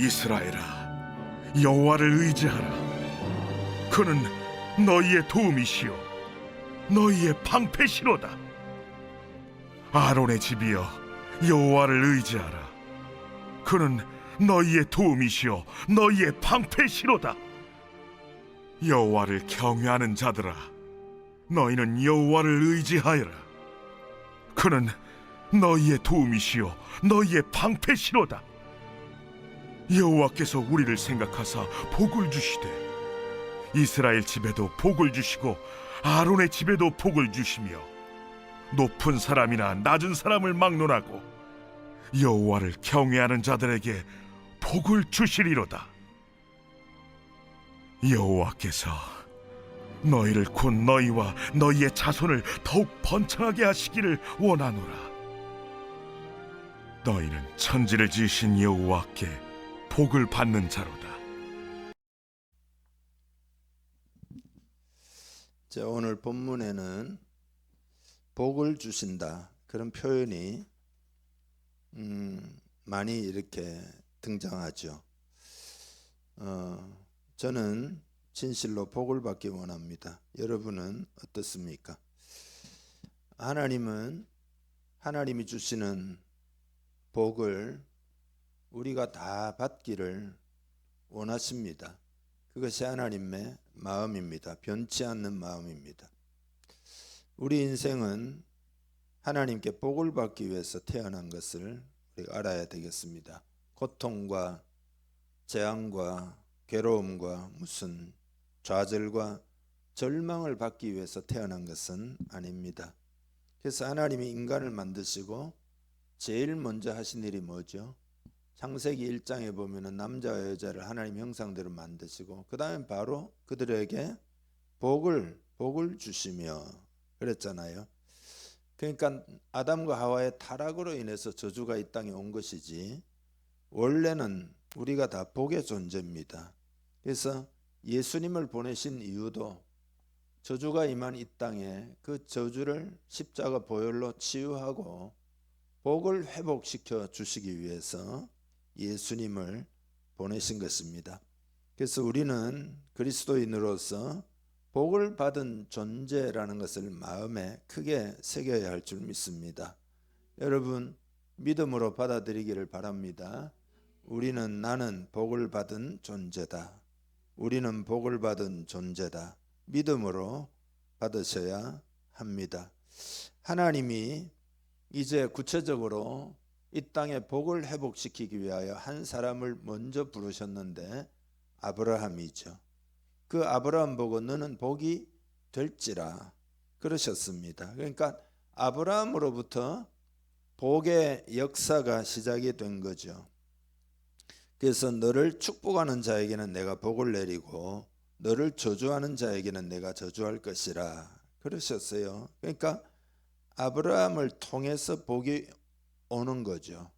이스라엘아, 여호와를 의지하라. 그는 너희의 도움이시요 너희의 방패시로다. 아론의 집이여, 여호와를 의지하라. 그는 너희의 도움이시요 너희의 방패시로다. 여호와를 경외하는 자들아, 너희는 여호와를 의지하여라. 그는 너희의 도움이시요 너희의 방패시로다. 여호와께서 우리를 생각하사 복을 주시되 이스라엘 집에도 복을 주시고 아론의 집에도 복을 주시며 높은 사람이나 낮은 사람을 막론하고 여호와를 경외하는 자들에게 복을 주시리로다. 여호와께서 너희를 곧 너희와 너희의 자손을 더욱 번창하게 하시기를 원하노라. 너희는 천지를 지으신 여호와께 복을 받는 자로다. 자, 오늘 본문에는 복을 주신다 그런 표현이 많이 이렇게 등장하죠. 저는 진실로 복을 받기 원합니다. 여러분은 어떻습니까? 하나님이 주시는 복을 우리가 다 받기를 원하십니다. 그것이 하나님의 마음입니다. 변치 않는 마음입니다. 우리 인생은 하나님께 복을 받기 위해서 태어난 것을 우리가 알아야 되겠습니다. 고통과 재앙과 괴로움과 무슨 좌절과 절망을 받기 위해서 태어난 것은 아닙니다. 그래서 하나님이 인간을 만드시고 제일 먼저 하신 일이 뭐죠? 창세기 1장에 보면은 남자와 여자를 하나님 형상대로 만드시고 그 다음에 바로 그들에게 복을 주시며 그랬잖아요. 그러니까 아담과 하와의 타락으로 인해서 저주가 이 땅에 온 것이지 원래는 우리가 다 복의 존재입니다. 그래서 예수님을 보내신 이유도 저주가 임한 이 땅에 그 저주를 십자가 보혈로 치유하고 복을 회복시켜 주시기 위해서 예수님을 보내신 것입니다. 그래서 우리는 그리스도인으로서 복을 받은 존재라는 것을 마음에 크게 새겨야 할 줄 믿습니다. 여러분 믿음으로 받아들이기를 바랍니다. 나는 복을 받은 존재다. 우리는 복을 받은 존재다. 믿음으로 받으셔야 합니다. 하나님이 이제 구체적으로 이 땅에 복을 회복시키기 위하여 한 사람을 먼저 부르셨는데 아브라함이죠. 그 아브라함 보고 너는 복이 될지라 그러셨습니다. 그러니까 아브라함으로부터 복의 역사가 시작이 된 거죠. 그래서 너를 축복하는 자에게는 내가 복을 내리고 너를 저주하는 자에게는 내가 저주할 것이라 그러셨어요. 그러니까 아브라함을 통해서 복이 오는 거죠.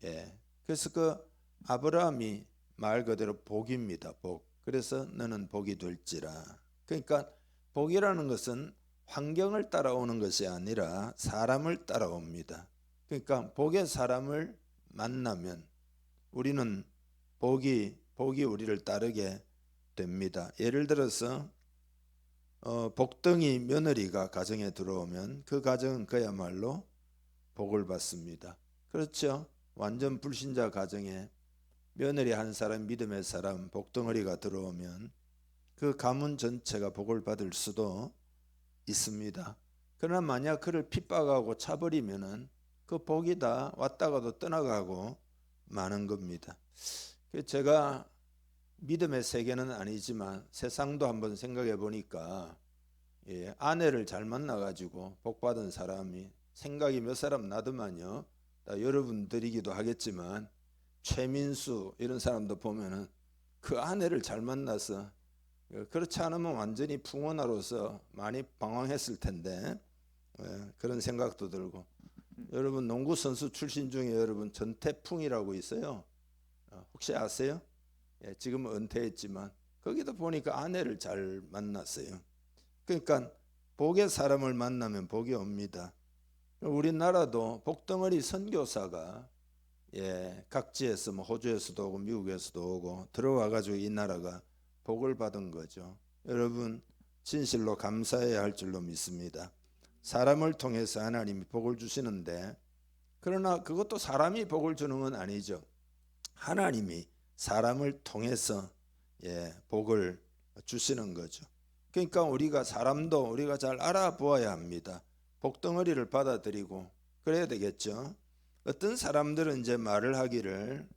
예. 그래서 그 아브라함이 말 그대로 복입니다. 복. 그래서 너는 복이 될지라. 그러니까 복이라는 것은 환경을 따라오는 것이 아니라 사람을 따라옵니다. 그러니까 복의 사람을 만나면 우리는 복이 우리를 따르게 됩니다. 예를 들어서 복덩이 며느리가 가정에 들어오면 그 가정은 그야말로 복을 받습니다. 그렇죠? 완전 불신자 가정에 며느리 한 사람, 믿음의 사람, 복덩어리가 들어오면 그 가문 전체가 복을 받을 수도 있습니다. 그러나 만약 그를 핍박하고 차버리면은 그 복이 다 왔다가도 떠나가고 마는 겁니다. 제가 믿음의 세계는 아니지만 세상도 한번 생각해 보니까 아내를 잘 만나가지고 복받은 사람이 생각이 몇 사람 나더만요. 여러분들이기도 하겠지만 최민수 이런 사람도 보면은 그 아내를 잘 만나서 그렇지 않으면 완전히 풍원아로서 많이 방황했을 텐데 그런 생각도 들고 여러분 농구 선수 출신 중에 여러분 전태풍이라고 있어요. 혹시 아세요? 지금은 은퇴했지만 거기도 보니까 아내를 잘 만났어요. 그러니까 복의 사람을 만나면 복이 옵니다. 우리나라도 복덩어리 선교사가 각지에서 뭐 호주에서도 오고 미국에서도 오고 들어와 가지고 이 나라가 복을 받은 거죠. 여러분 진실로 감사해야 할 줄로 믿습니다. 사람을 통해서 하나님이 복을 주시는데, 그러나 그것도 사람이 복을 주는 건 아니죠. 하나님이 사람을 통해서 복을 주시는 거죠. 그러니까 우리가 사람도 우리가 잘 알아보아야 합니다. 복덩어리를 받아들이고 그래야 되겠죠. 어떤 사람들은 이제 말을 하기를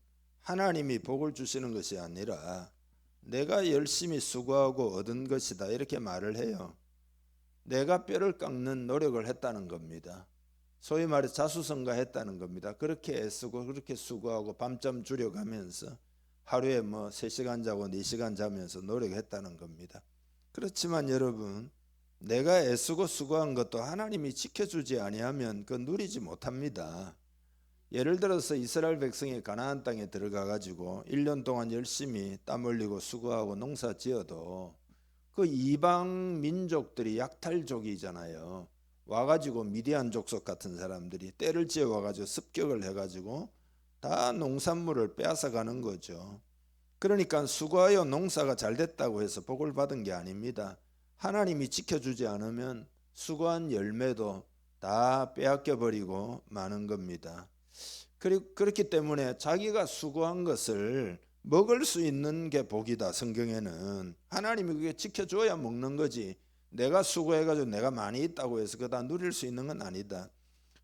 하나님이 복을 주시는 것이 아니라 내가 열심히 수고하고 얻은 것이다 이렇게 말을 해요. 내가 뼈를 깎는 노력을 했다는 겁니다. 소위 말해 자수성가했다는 겁니다. 그렇게 애쓰고 그렇게 수고하고 밤잠 줄여가면서 하루에 뭐 3시간 자고 4시간 자면서 노력했다는 겁니다. 그렇지만 여러분, 내가 애쓰고 수고한 것도 하나님이 지켜주지 아니하면 그 누리지 못합니다. 예를 들어서 이스라엘 백성이 가나안 땅에 들어가 가지고 1년 동안 열심히 땀 흘리고 수고하고 농사 지어도 그 이방 민족들이 약탈족이잖아요. 와가지고 미디안 족속 같은 사람들이 때를 지어 와가지고 습격을 해가지고 다 농산물을 빼앗아 가는 거죠. 그러니까 수고하여 농사가 잘 됐다고 해서 복을 받은 게 아닙니다. 하나님이 지켜주지 않으면 수고한 열매도 다 빼앗겨 버리고 마는 겁니다. 그렇기 때문에 자기가 수고한 것을 먹을 수 있는 게 복이다. 성경에는 하나님이 그게 지켜줘야 먹는 거지, 내가 수고해가지고 내가 많이 있다고 해서 그거 다 누릴 수 있는 건 아니다.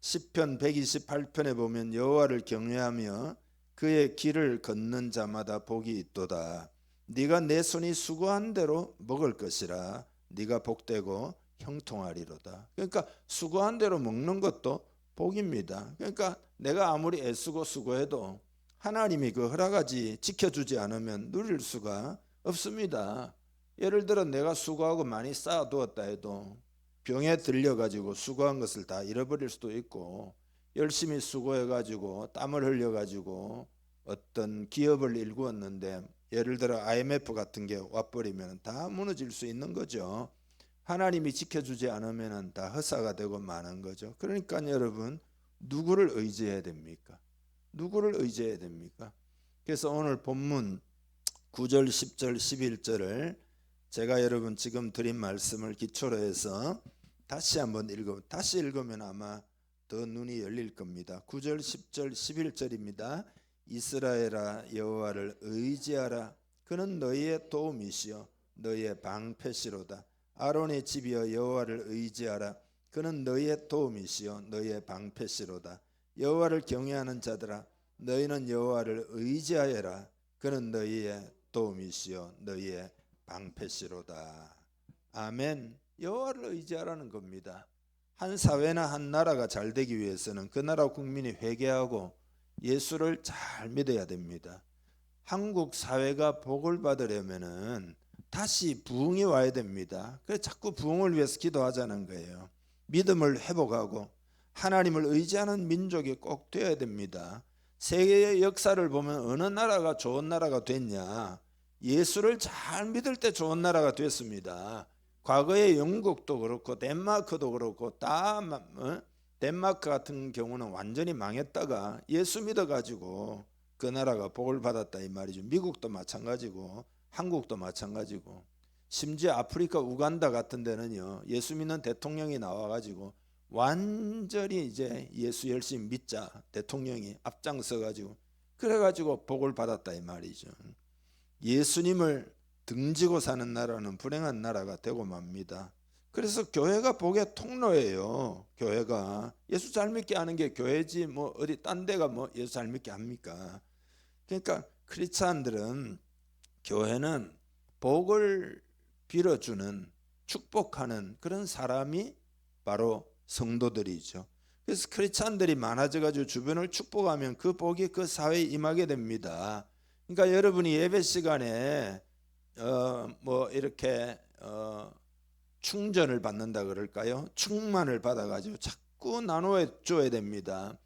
시편 128편에 보면 여호와를 경외하며 그의 길을 걷는 자마다 복이 있도다. 네가 내 손이 수고한 대로 먹을 것이라. 네가 복되고 형통하리로다. 그러니까 수고한 대로 먹는 것도 복입니다. 그러니까 내가 아무리 애쓰고 수고해도 하나님이 그 허락하지 지켜주지 않으면 누릴 수가 없습니다. 예를 들어 내가 수고하고 많이 쌓아두었다 해도 병에 들려가지고 수고한 것을 다 잃어버릴 수도 있고, 열심히 수고해가지고 땀을 흘려가지고 어떤 기업을 일구었는데 예를 들어 IMF 같은 게 와버리면 다 무너질 수 있는 거죠. 하나님이 지켜주지 않으면 다 허사가 되고 마는 거죠. 그러니까 여러분, 누구를 의지해야 됩니까? 누구를 의지해야 됩니까? 그래서 오늘 본문 9절, 10절, 11절을 제가 여러분 지금 드린 말씀을 기초로 해서 다시 한번 다시 읽으면 아마 더 눈이 열릴 겁니다. 9절, 10절, 11절입니다. 이스라엘아 여호와를 의지하라. 그는 너희의 도움이시요 너희의 방패시로다. 아론의 집이여 여호와를 의지하라. 그는 너희의 도움이시요 너희의 방패시로다. 여호와를 경외하는 자들아 너희는 여호와를 의지하여라. 그는 너희의 도움이시요 너희의 방패시로다. 아멘. 여호와를 의지하라는 겁니다. 한 사회나 한 나라가 잘 되기 위해서는 그 나라 국민이 회개하고 예수를 잘 믿어야 됩니다. 한국 사회가 복을 받으려면은 다시 부흥이 와야 됩니다. 그래서 자꾸 부흥을 위해서 기도하자는 거예요. 믿음을 회복하고 하나님을 의지하는 민족이 꼭 되어야 됩니다. 세계의 역사를 보면 어느 나라가 좋은 나라가 됐냐? 예수를 잘 믿을 때 좋은 나라가 됐습니다. 과거에 영국도 그렇고 덴마크도 그렇고 다 덴마크 같은 경우는 완전히 망했다가 예수 믿어가지고 그 나라가 복을 받았다 이 말이죠. 미국도 마찬가지고 한국도 마찬가지고, 심지어 아프리카 우간다 같은 데는요 예수 믿는 대통령이 나와가지고 완전히 이제 예수 열심히 믿자 대통령이 앞장서가지고 그래가지고 복을 받았다 이 말이죠. 예수님을 등지고 사는 나라는 불행한 나라가 되고 맙니다. 그래서 교회가 복의 통로예요. 교회가 예수 잘 믿게 하는 게 교회지 뭐 어디 딴 데가 뭐 예수 잘 믿게 합니까? 그러니까 크리스찬들은, 교회는 복을 빌어주는 축복하는 그런 사람이 바로 성도들이죠. 그래서 크리스찬들이 많아져가지고 주변을 축복하면 그 복이 그 사회에 임하게 됩니다. 그러니까 여러분이 예배 시간에 뭐 이렇게 충전을 받는다 그럴까요? 충만을 받아가지고 자꾸 나눠 줘야 됩니다.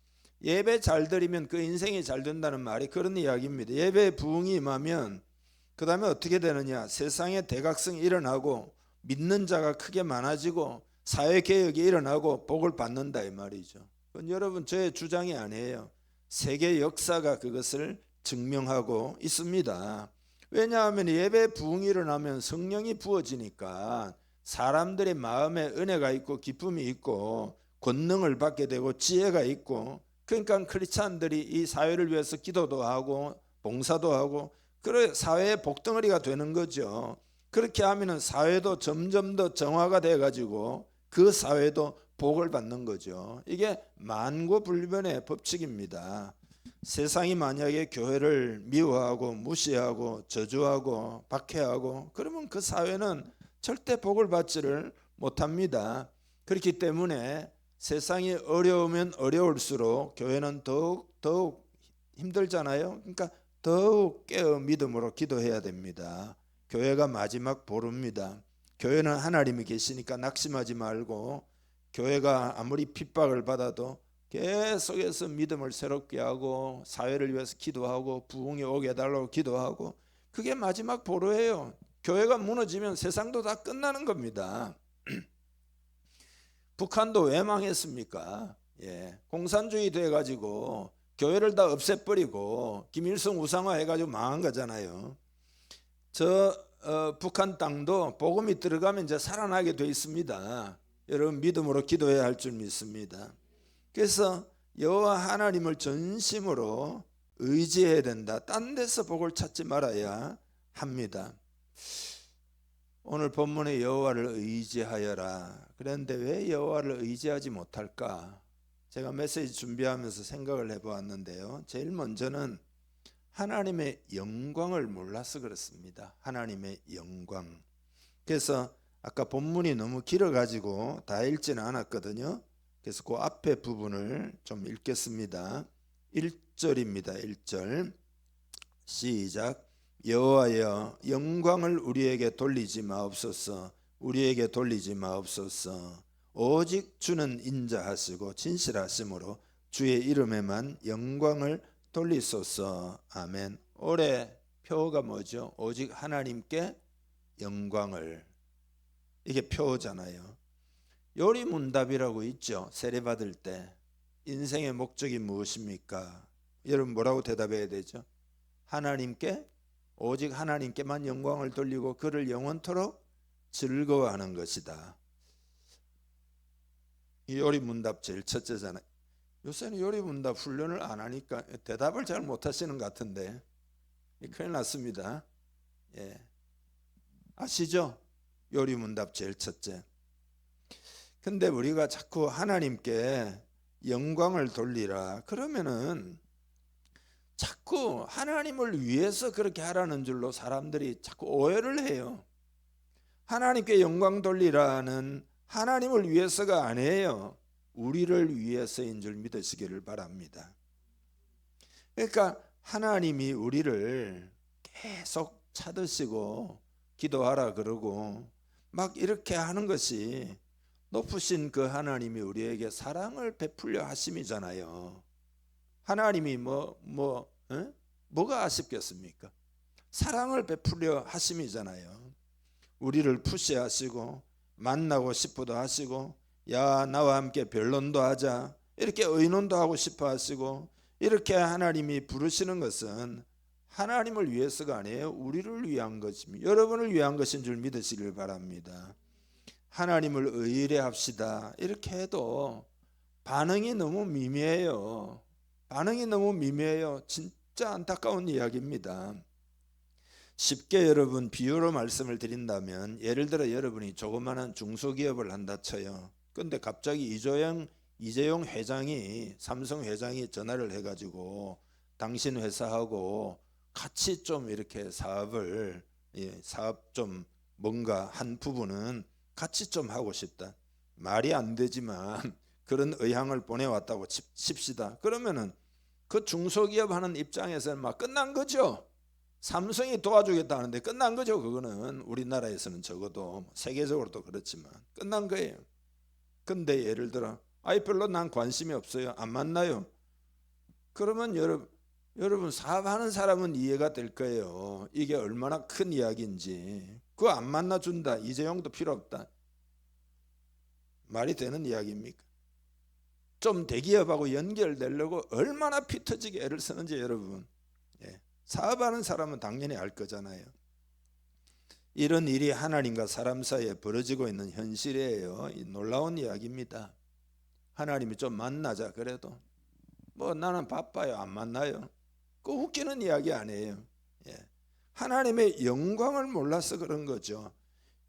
예배 잘 드리면 그 인생이 잘 된다는 말이 그런 이야기입니다. 예배에 부흥이 임하면 그 다음에 어떻게 되느냐? 세상에 대각성이 일어나고 믿는 자가 크게 많아지고 사회개혁이 일어나고 복을 받는다 이 말이죠. 그건 여러분 저의 주장이 아니에요. 세계 역사가 그것을 증명하고 있습니다. 왜냐하면 예배 부흥이 일어나면 성령이 부어지니까 사람들의 마음에 은혜가 있고 기쁨이 있고 권능을 받게 되고 지혜가 있고, 그러니까 크리스찬들이 이 사회를 위해서 기도도 하고 봉사도 하고 그래 사회의 복덩어리가 되는 거죠. 그렇게 하면은 사회도 점점 더 정화가 돼 가지고 그 사회도 복을 받는 거죠. 이게 만고불변의 법칙입니다. 세상이 만약에 교회를 미워하고 무시하고 저주하고 박해하고 그러면 그 사회는 절대 복을 받지를 못합니다. 그렇기 때문에 세상이 어려우면 어려울수록 교회는 더욱 힘들잖아요. 그러니까 더욱 깨어 믿음으로 기도해야 됩니다. 교회가 마지막 보루입니다. 교회는 하나님이 계시니까 낙심하지 말고, 교회가 아무리 핍박을 받아도 계속해서 믿음을 새롭게 하고 사회를 위해서 기도하고 부흥이 오게 해달라고 기도하고, 그게 마지막 보루예요. 교회가 무너지면 세상도 다 끝나는 겁니다. 북한도 왜 망했습니까? 공산주의 돼가지고 교회를 다 없애버리고 김일성 우상화 해가지고 망한 거잖아요. 북한 땅도 복음이 들어가면 이제 살아나게 돼 있습니다. 여러분 믿음으로 기도해야 할 줄 믿습니다. 그래서 여호와 하나님을 전심으로 의지해야 된다. 딴 데서 복을 찾지 말아야 합니다. 오늘 본문에 여호와를 의지하여라. 그런데 왜 여호와를 의지하지 못할까? 제가 메시지 준비하면서 생각을 해보았는데요. 제일 먼저는 하나님의 영광을 몰라서 그렇습니다. 하나님의 영광. 그래서 아까 본문이 너무 길어가지고 다 읽지는 않았거든요. 그래서 그 앞에 부분을 좀 읽겠습니다. 1절입니다. 1절 시작. 여호와여 영광을 우리에게 돌리지 마옵소서. 우리에게 돌리지 마옵소서. 오직 주는 인자하시고 진실하심으로 주의 이름에만 영광을 돌리소서. 아멘. 올해 표어가 뭐죠? 오직 하나님께 영광을. 이게 표어잖아요. 요리문답이라고 있죠. 세례받을 때 인생의 목적이 무엇입니까? 여러분 뭐라고 대답해야 되죠? 하나님께, 오직 하나님께만 영광을 돌리고 그를 영원토록 즐거워하는 것이다. 이 요리문답 제일 첫째잖아요. 요새는 요리문답 훈련을 안 하니까 대답을 잘 못하시는 것 같은데 큰일 났습니다. 아시죠? 요리문답 제일 첫째. 근데 우리가 자꾸 하나님께 영광을 돌리라 그러면은 자꾸 하나님을 위해서 그렇게 하라는 줄로 사람들이 자꾸 오해를 해요. 하나님께 영광 돌리라는 하나님을 위해서가 아니에요. 우리를 위해서인 줄 믿으시기를 바랍니다. 그러니까 하나님이 우리를 계속 찾으시고 기도하라 그러고 막 이렇게 하는 것이 높으신 그 하나님이 우리에게 사랑을 베풀려 하심이잖아요. 하나님이 뭐가 아쉽겠습니까? 사랑을 베풀려 하심이잖아요. 우리를 푸시하시고 만나고 싶어도 하시고, 야 나와 함께 변론도 하자 이렇게 의논도 하고 싶어 하시고, 이렇게 하나님이 부르시는 것은 하나님을 위해서가 아니에요. 우리를 위한 것입니다. 여러분을 위한 것인 줄 믿으시길 바랍니다. 하나님을 의뢰합시다 이렇게 해도 반응이 너무 미미해요. 반응이 너무 미미해요. 진짜 안타까운 이야기입니다. 쉽게 여러분 비유로 말씀을 드린다면, 예를 들어 여러분이 조그마한 중소기업을 한다 쳐요. 근데 갑자기 이재용 회장이, 삼성 회장이 전화를 해가지고 당신 회사하고 같이 좀 이렇게 사업 좀 뭔가 한 부분은 같이 좀 하고 싶다. 말이 안 되지만 그런 의향을 보내왔다고 칩시다. 그러면은 그 중소기업 하는 입장에서는 막 끝난 거죠. 삼성이 도와주겠다는데 끝난 거죠. 그거는 우리나라에서는 적어도 세계적으로도 그렇지만 끝난 거예요. 근데 예를 들어 별로 난 관심이 없어요. 안 만나요. 그러면 여러분 사업하는 사람은 이해가 될 거예요. 이게 얼마나 큰 이야기인지. 그거 안 만나준다. 이재용도 필요 없다. 말이 되는 이야기입니까? 좀 대기업하고 연결되려고 얼마나 피 터지게 애를 쓰는지 여러분, 사업하는 사람은 당연히 알 거잖아요. 이런 일이 하나님과 사람 사이에 벌어지고 있는 현실이에요. 놀라운 이야기입니다. 하나님이 좀 만나자 그래도 뭐 나는 바빠요, 안 만나요. 그 웃기는 이야기 아니에요. 하나님의 영광을 몰라서 그런 거죠.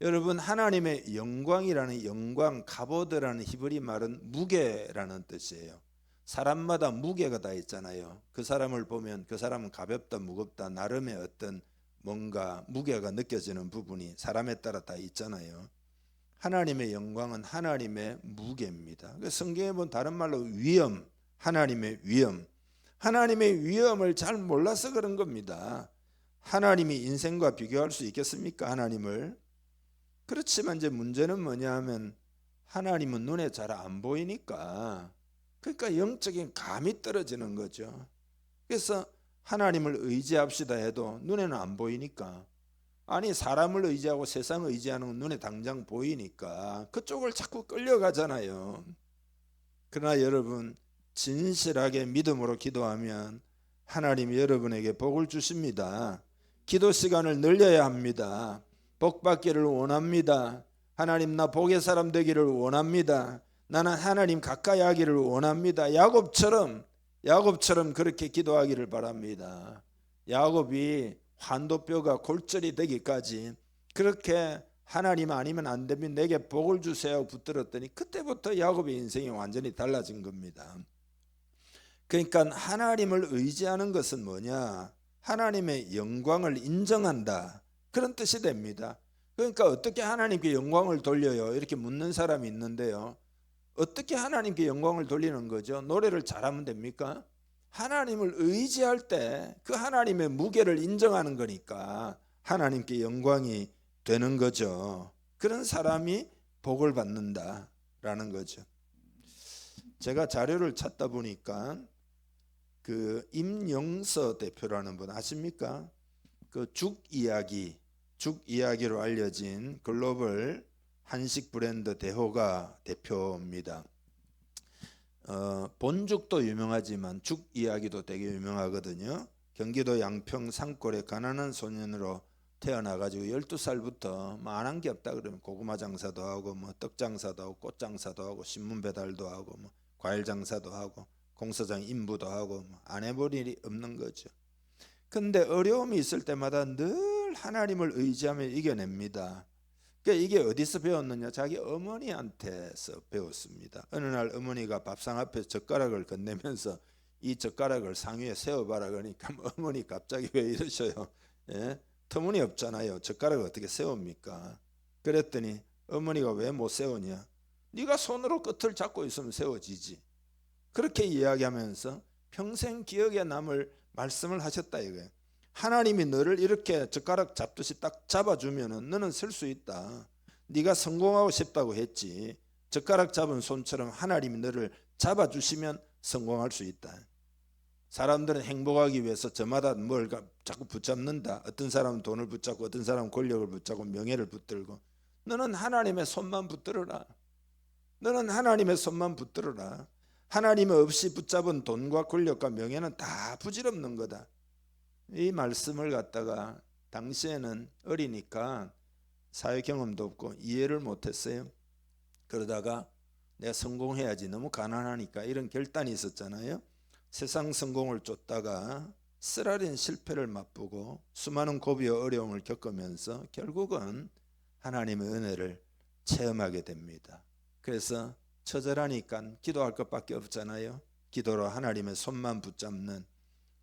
여러분, 하나님의 영광이라는 영광, 가보드라는 히브리 말은 무게라는 뜻이에요. 사람마다 무게가 다 있잖아요. 그 사람을 보면 그 사람은 가볍다 무겁다 나름의 어떤 뭔가 무게가 느껴지는 부분이 사람에 따라 다 있잖아요. 하나님의 영광은 하나님의 무게입니다. 성경에 보면 다른 말로 위엄, 하나님의 위엄, 하나님의 위엄을 잘 몰라서 그런 겁니다. 하나님이 인생과 비교할 수 있겠습니까? 하나님을. 그렇지만 이제 문제는 뭐냐 하면 하나님은 눈에 잘 안 보이니까, 그러니까 영적인 감이 떨어지는 거죠. 그래서 하나님을 의지합시다 해도 눈에는 안 보이니까, 아니 사람을 의지하고 세상을 의지하는 건 눈에 당장 보이니까 그쪽을 자꾸 끌려가잖아요. 그러나 여러분, 진실하게 믿음으로 기도하면 하나님이 여러분에게 복을 주십니다. 기도 시간을 늘려야 합니다. 복 받기를 원합니다. 하나님, 나 복의 사람 되기를 원합니다. 나는 하나님 가까이 하기를 원합니다. 야곱처럼 그렇게 기도하기를 바랍니다. 야곱이 환도뼈가 골절이 되기까지 그렇게 하나님 아니면 안 되면 내게 복을 주세요 붙들었더니 그때부터 야곱의 인생이 완전히 달라진 겁니다. 그러니까 하나님을 의지하는 것은 뭐냐? 하나님의 영광을 인정한다, 그런 뜻이 됩니다. 그러니까 어떻게 하나님께 영광을 돌려요? 이렇게 묻는 사람이 있는데요. 어떻게 하나님께 영광을 돌리는 거죠? 노래를 잘하면 됩니까? 하나님을 의지할 때 그 하나님의 무게를 인정하는 거니까 하나님께 영광이 되는 거죠. 그런 사람이 복을 받는다라는 거죠. 제가 자료를 찾다 보니까 그 임영서 대표라는 분 아십니까? 그 죽 이야기로 알려진 글로벌 한식 브랜드 대호가 대표입니다. 본죽도 유명하지만 죽 이야기도 되게 유명하거든요. 경기도 양평 산골에 가난한 소년으로 태어나가지고 12살부터 뭐 안 한 게 없다 그러면 고구마 장사도 하고 뭐 떡 장사도 하고 꽃 장사도 하고 신문 배달도 하고 뭐 과일 장사도 하고 공사장 인부도 하고 뭐 안 해볼 일이 없는 거죠. 근데 어려움이 있을 때마다 늘 하나님을 의지하며 이겨냅니다. 그러니까 이게 어디서 배웠느냐? 자기 어머니한테서 배웠습니다. 어느 날 어머니가 밥상 앞에 젓가락을 건네면서 이 젓가락을 상위에 세워봐라 그러니까 어머니 갑자기 왜 이러셔요? 터무니없잖아요. 젓가락을 어떻게 세웁니까? 그랬더니 어머니가 왜 못 세우냐? 네가 손으로 끝을 잡고 있으면 세워지지. 그렇게 이야기하면서 평생 기억에 남을 말씀을 하셨다 이거예요. 하나님이 너를 이렇게 젓가락 잡듯이 딱 잡아주면은 너는 설 수 있다. 네가 성공하고 싶다고 했지. 젓가락 잡은 손처럼 하나님이 너를 잡아주시면 성공할 수 있다. 사람들은 행복하기 위해서 저마다 뭘 자꾸 붙잡는다. 어떤 사람은 돈을 붙잡고 어떤 사람은 권력을 붙잡고 명예를 붙들고, 너는 하나님의 손만 붙들어라. 너는 하나님의 손만 붙들어라. 하나님 없이 붙잡은 돈과 권력과 명예는 다 부질없는 거다. 이 말씀을 갖다가 당시에는 어리니까 사회 경험도 없고 이해를 못했어요. 그러다가 내가 성공해야지, 너무 가난하니까 이런 결단이 있었잖아요. 세상 성공을 쫓다가 쓰라린 실패를 맛보고 수많은 고비와 어려움을 겪으면서 결국은 하나님의 은혜를 체험하게 됩니다. 그래서 처절하니까 기도할 것밖에 없잖아요. 기도로 하나님의 손만 붙잡는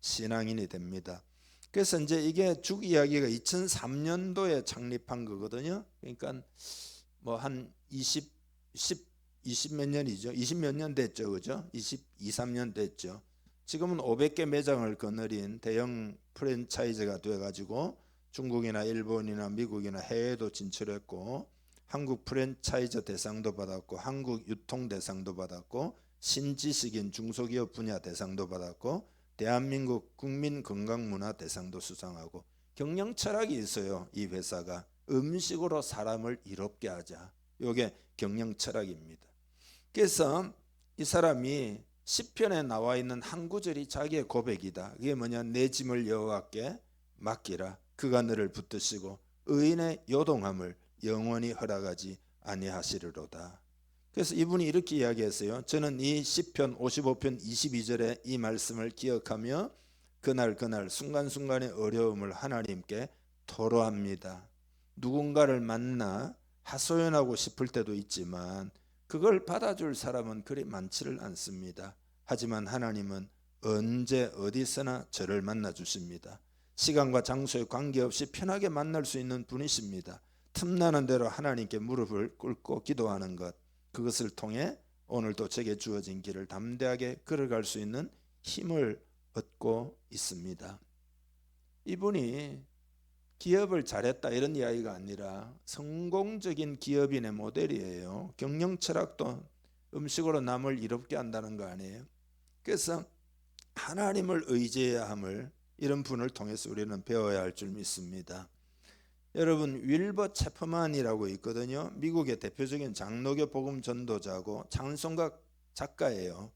신앙인이 됩니다. 그래서 이제 이게 죽 이야기가 2003년도에 창립한 거거든요. 그러니까 뭐 한 20 몇 년이죠. 20 몇 년 됐죠. 그죠? 23년 됐죠. 지금은 500개 매장을 거느린 대형 프랜차이즈가 돼가지고 중국이나 일본이나 미국이나 해외도 진출했고, 한국 프랜차이즈 대상도 받았고, 한국 유통 대상도 받았고, 신지식인 중소기업 분야 대상도 받았고, 대한민국 국민건강문화 대상도 수상하고, 경영 철학이 있어요. 이 회사가 음식으로 사람을 이롭게 하자. 이게 경영 철학입니다. 그래서 이 사람이 시편에 나와 있는 한 구절이 자기의 고백이다. 그게 뭐냐? 내 짐을 여호와께 맡기라. 그가 너를 붙드시고 의인의 요동함을 영원히 허락하지 아니하시리로다. 그래서 이분이 이렇게 이야기했어요. 저는 이 시편 55편 22절의 이 말씀을 기억하며 그날 순간순간의 어려움을 하나님께 토로합니다. 누군가를 만나 하소연하고 싶을 때도 있지만 그걸 받아줄 사람은 그리 많지를 않습니다. 하지만 하나님은 언제 어디서나 저를 만나 주십니다. 시간과 장소에 관계없이 편하게 만날 수 있는 분이십니다. 틈나는 대로 하나님께 무릎을 꿇고 기도하는 것, 그것을 통해 오늘도 제게 주어진 길을 담대하게 걸어갈 수 있는 힘을 얻고 있습니다. 이분이 기업을 잘했다 이런 이야기가 아니라 성공적인 기업인의 모델이에요. 경영 철학도 음식으로 남을 이롭게 한다는 거 아니에요. 그래서 하나님을 의지해야 함을 이런 분을 통해서 우리는 배워야 할 줄 믿습니다. 여러분, 윌버 체퍼만이라고 있거든요. 미국의 대표적인 장로교 복음 전도자고 찬송가 작가예요.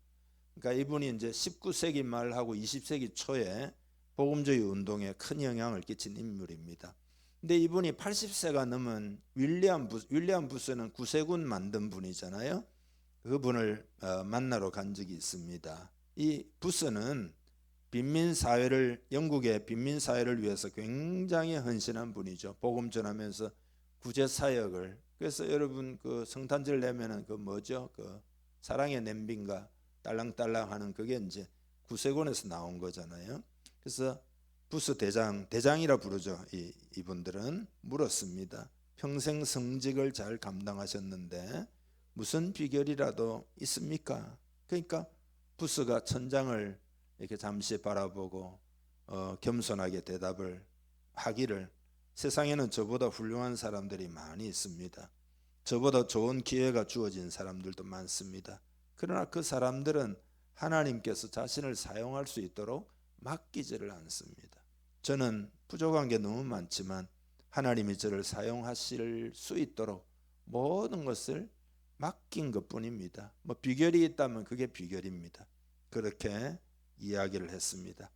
그러니까 이분이 이제 19세기 말하고 20세기 초에 복음주의 운동에 큰 영향을 끼친 인물입니다. 근데 이분이 80세가 넘은 윌리엄 부스는 구세군 만든 분이잖아요. 그분을 만나러 간 적이 있습니다. 이 부스는 영국의 빈민 사회를 위해서 굉장히 헌신한 분이죠. 복음 전하면서 구제 사역을. 그래서 여러분 그 성탄절 내면은 그 뭐죠? 그 사랑의 냄비인가 딸랑딸랑 하는 그게 이제 구세군에서 나온 거잖아요. 그래서 부스 대장이라 부르죠. 이분들은 물었습니다. 평생 성직을 잘 감당하셨는데 무슨 비결이라도 있습니까? 그러니까 부스가 천장을 이렇게 잠시 바라보고 겸손하게 대답을 하기를, 세상에는 저보다 훌륭한 사람들이 많이 있습니다. 저보다 좋은 기회가 주어진 사람들도 많습니다. 그러나 그 사람들은 하나님께서 자신을 사용할 수 있도록 맡기지를 않습니다. 저는 부족한 게 너무 많지만 하나님이 저를 사용하실 수 있도록 모든 것을 맡긴 것뿐입니다. 뭐 비결이 있다면 그게 비결입니다. 그렇게 이야기를 했습니다.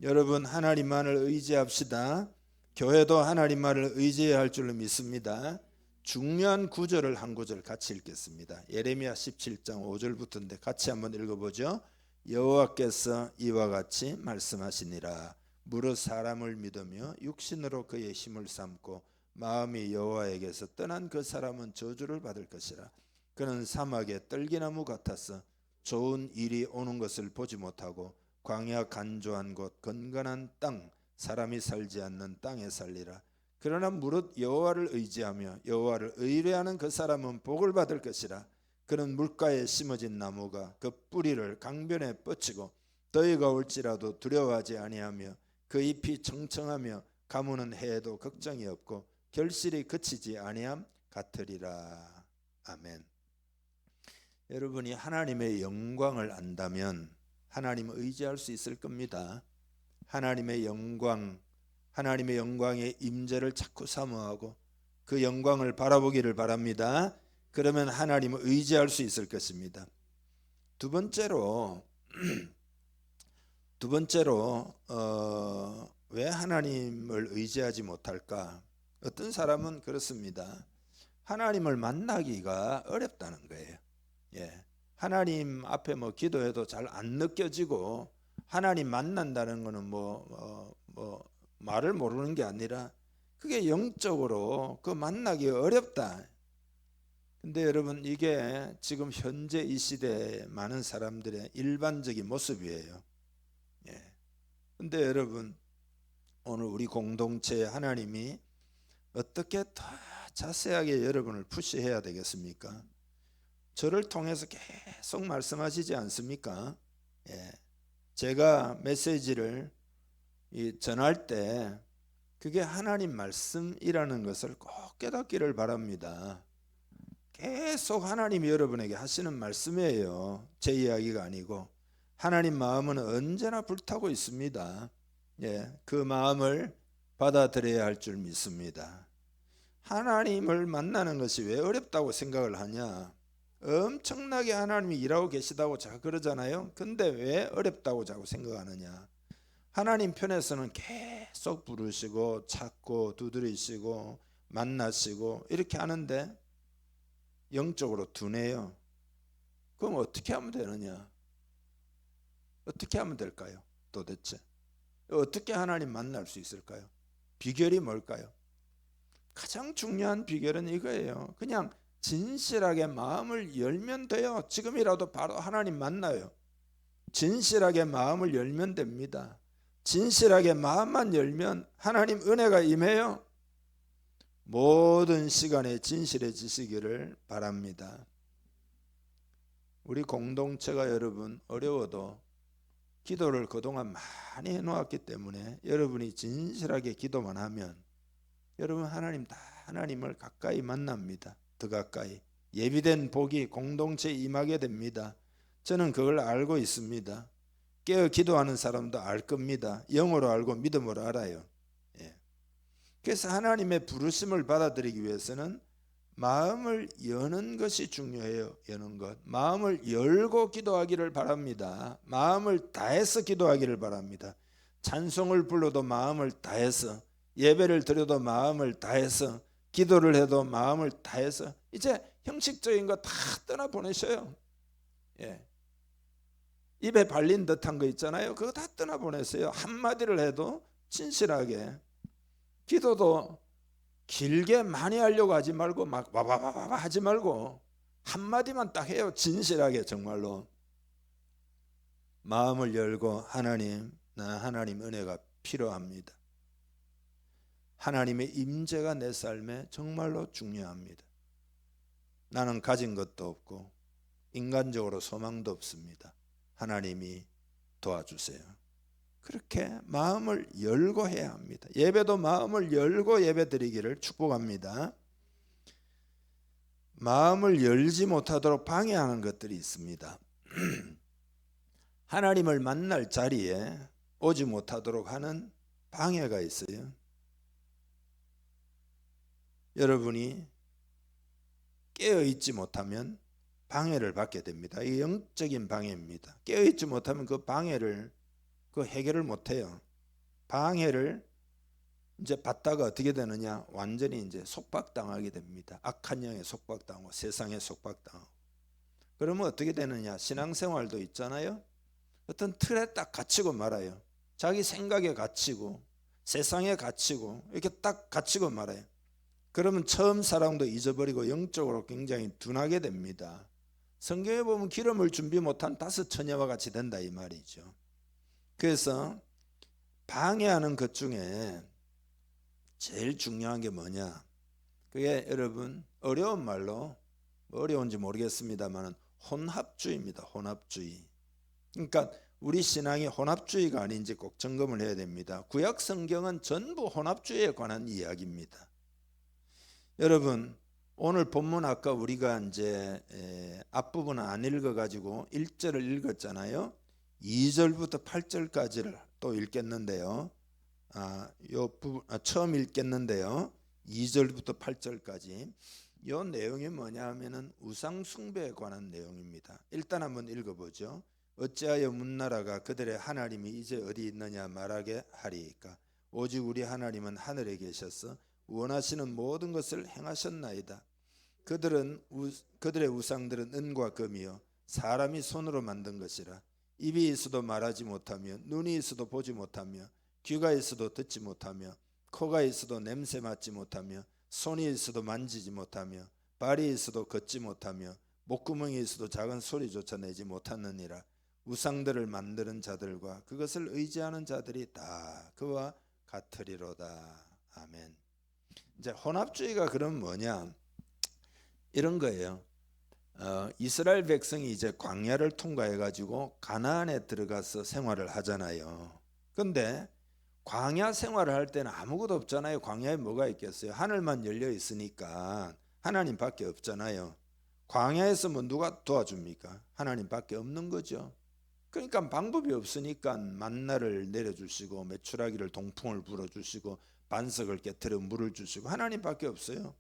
여러분, 하나님만을 의지합시다. 교회도 하나님만을 의지해야 할 줄로 믿습니다. 중요한 구절을 한 구절 같이 읽겠습니다. 예레미야 17장 5절부터인데 같이 한번 읽어보죠. 여호와께서 이와 같이 말씀하시니라. 무릇 사람을 믿으며 육신으로 그의 힘을 삼고 마음이 여호와에게서 떠난 그 사람은 저주를 받을 것이라. 그는 사막의 떨기나무 같아서 좋은 일이 오는 것을 보지 못하고 광야 간조한 곳 건건한 땅 사람이 살지 않는 땅에 살리라. 그러나 무릇 여호와를 의지하며 여호와를 의뢰하는 그 사람은 복을 받을 것이라. 그는 물가에 심어진 나무가 그 뿌리를 강변에 뻗치고 더위가 올지라도 두려워하지 아니하며 그 잎이 청청하며 가무는 해에도 걱정이 없고 결실이 그치지 아니함 같으리라. 아멘. 여러분이 하나님의 영광을 안다면 하나님을 의지할 수 있을 겁니다. 하나님의 영광의 임재를 자꾸 사모하고 그 영광을 바라보기를 바랍니다. 그러면 하나님을 의지할 수 있을 것입니다. 두 번째로 왜 하나님을 의지하지 못할까? 어떤 사람은 그렇습니다. 하나님을 만나기가 어렵다는 거예요. 하나님 앞에 뭐 기도해도 잘 안 느껴지고 하나님 만난다는 거는 말을 모르는 게 아니라 그게 영적으로 그 만나기 어렵다. 근데 여러분, 이게 지금 현재 이 시대에 많은 사람들의 일반적인 모습이에요. 근데 여러분, 오늘 우리 공동체에 하나님이 어떻게 더 자세하게 여러분을 푸시해야 되겠습니까? 저를 통해서 계속 말씀하시지 않습니까? 제가 메시지를 전할 때 그게 하나님 말씀이라는 것을 꼭 깨닫기를 바랍니다. 계속 하나님이 여러분에게 하시는 말씀이에요. 제 이야기가 아니고 하나님 마음은 언제나 불타고 있습니다. 그 마음을 받아들여야 할 줄 믿습니다. 하나님을 만나는 것이 왜 어렵다고 생각을 하냐? 엄청나게 하나님이 일하고 계시다고 자꾸 그러잖아요. 근데 왜 어렵다고 자꾸 생각하느냐? 하나님 편에서는 계속 부르시고 찾고 두드리시고 만나시고 이렇게 하는데 영적으로 둔해요. 그럼 어떻게 하면 되느냐? 어떻게 하면 될까요? 도대체 어떻게 하나님 만날 수 있을까요? 비결이 뭘까요? 가장 중요한 비결은 이거예요. 그냥 진실하게 마음을 열면 돼요. 지금이라도 바로 하나님 만나요. 진실하게 마음을 열면 됩니다. 진실하게 마음만 열면 하나님 은혜가 임해요. 모든 시간에 진실해지시기를 바랍니다. 우리 공동체가 여러분 어려워도 기도를 그동안 많이 해놓았기 때문에 여러분이 진실하게 기도만 하면 여러분 하나님을 가까이 만납니다. 더 가까이. 예비된 복이 공동체에 임하게 됩니다. 저는 그걸 알고 있습니다. 깨어 기도하는 사람도 알 겁니다. 영어로 알고 믿음으로 알아요. 그래서 하나님의 부르심을 받아들이기 위해서는 마음을 여는 것이 중요해요. 여는 것. 마음을 열고 기도하기를 바랍니다. 마음을 다해서 기도하기를 바랍니다. 찬송을 불러도 마음을 다해서, 예배를 드려도 마음을 다해서, 기도를 해도 마음을 다해서. 이제 형식적인 거 다 떠나보내셔요. 입에 발린 듯한 거 있잖아요. 그거 다 떠나보내세요. 한마디를 해도 진실하게. 기도도 길게 많이 하려고 하지 말고 막 와와와와 하지 말고 한마디만 딱 해요. 진실하게 정말로. 마음을 열고 하나님, 나는 하나님 은혜가 필요합니다. 하나님의 임재가 내 삶에 정말로 중요합니다. 나는 가진 것도 없고 인간적으로 소망도 없습니다. 하나님이 도와주세요. 그렇게 마음을 열고 해야 합니다. 예배도 마음을 열고 예배 드리기를 축복합니다. 마음을 열지 못하도록 방해하는 것들이 있습니다. 하나님을 만날 자리에 오지 못하도록 하는 방해가 있어요. 여러분이 깨어있지 못하면 방해를 받게 됩니다. 이게 영적인 방해입니다. 깨어있지 못하면 그 방해를 해결을 못해요. 방해를 이제 받다가 어떻게 되느냐? 완전히 이제 속박당하게 됩니다. 악한 영에 속박당하고 세상에 속박당하고. 그러면 어떻게 되느냐? 신앙생활도 있잖아요. 어떤 틀에 딱 갇히고 말아요. 자기 생각에 갇히고 세상에 갇히고 이렇게 딱 갇히고 말아요. 그러면 처음 사랑도 잊어버리고 영적으로 굉장히 둔하게 됩니다. 성경에 보면 기름을 준비 못한 5 처녀와 같이 된다 이 말이죠. 그래서 방해하는 것 중에 제일 중요한 게 뭐냐? 그게 여러분 어려운 말로 어려운지 모르겠습니다만 혼합주의입니다. 혼합주의. 그러니까 우리 신앙이 혼합주의가 아닌지 꼭 점검을 해야 됩니다. 구약 성경은 전부 혼합주의에 관한 이야기입니다. 여러분 오늘 본문 아까 우리가 이제 앞부분은 안 읽어가지고 1절을 읽었잖아요. 2절부터 8절까지를 또 읽겠는데요. 처음 읽겠는데요. 2절부터 8절까지 이 내용이 뭐냐 하면은 우상 숭배에 관한 내용입니다. 일단 한번 읽어보죠. 어찌하여 문나라가 그들의 하나님이 이제 어디 있느냐 말하게 하리이까. 오직 우리 하나님은 하늘에 계셔서 원하시는 모든 것을 행하셨나이다. 그들의 우상들은 은과 금이요 사람이 손으로 만든 것이라. 입이 있어도 말하지 못하며 눈이 있어도 보지 못하며 귀가 있어도 듣지 못하며 코가 있어도 냄새 맡지 못하며 손이 있어도 만지지 못하며 발이 있어도 걷지 못하며 목구멍이 있어도 작은 소리조차 내지 못하느니라. 우상들을 만드는 자들과 그것을 의지하는 자들이 다 그와 같으리로다. 아멘. 이제 혼합주의가 그럼 뭐냐? 이런 거예요. 이스라엘 백성이 이제 광야를 통과해 가지고 가나안에 들어가서 생활을 하잖아요. 근데 광야 생활을 할 때는 아무것도 없잖아요. 광야에 뭐가 있겠어요? 하늘만 열려 있으니까 하나님밖에 없잖아요. 광야에서 뭐 누가 도와줍니까? 하나님밖에 없는 거죠. 그러니까 방법이 없으니까 만나를 내려주시고 메추라기를 동풍을 불어주시고 반석을 깨트려 물을 주시고 하나님밖에 없어요.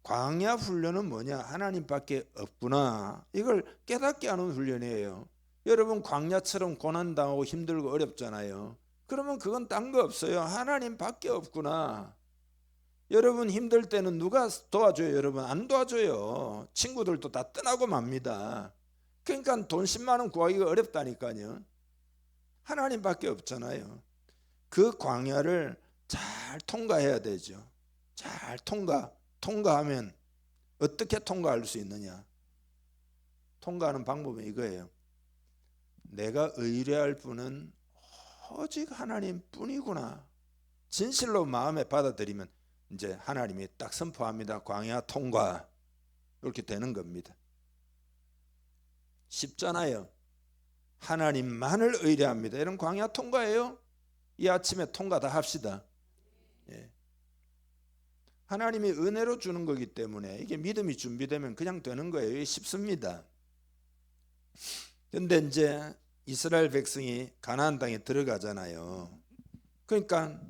광야 훈련은 뭐냐? 하나님밖에 없구나. 이걸 깨닫게 하는 훈련이에요. 여러분 광야처럼 고난당하고 힘들고 어렵잖아요. 그러면 그건 딴 거 없어요. 하나님밖에 없구나. 여러분 힘들 때는 누가 도와줘요? 여러분 안 도와줘요. 친구들도 다 떠나고 맙니다. 그러니까 돈 10만 원 구하기가 어렵다니까요. 하나님밖에 없잖아요. 그 광야를 잘 통과해야 되죠. 잘 통과하면 어떻게 통과할 수 있느냐? 통과하는 방법은 이거예요. 내가 의뢰할 분은 오직 하나님 뿐이구나. 진실로 마음에 받아들이면 이제 하나님이 딱 선포합니다. 광야 통과. 이렇게 되는 겁니다. 쉽잖아요. 하나님만을 의뢰합니다. 이런 광야 통과예요. 이 아침에 통과 다 합시다. 예. 하나님이 은혜로 주는 거기 때문에 이게 믿음이 준비되면 그냥 되는 거예요. 이게 쉽습니다. 그런데 이제 이스라엘 백성이 가나안 땅에 들어가잖아요. 그러니까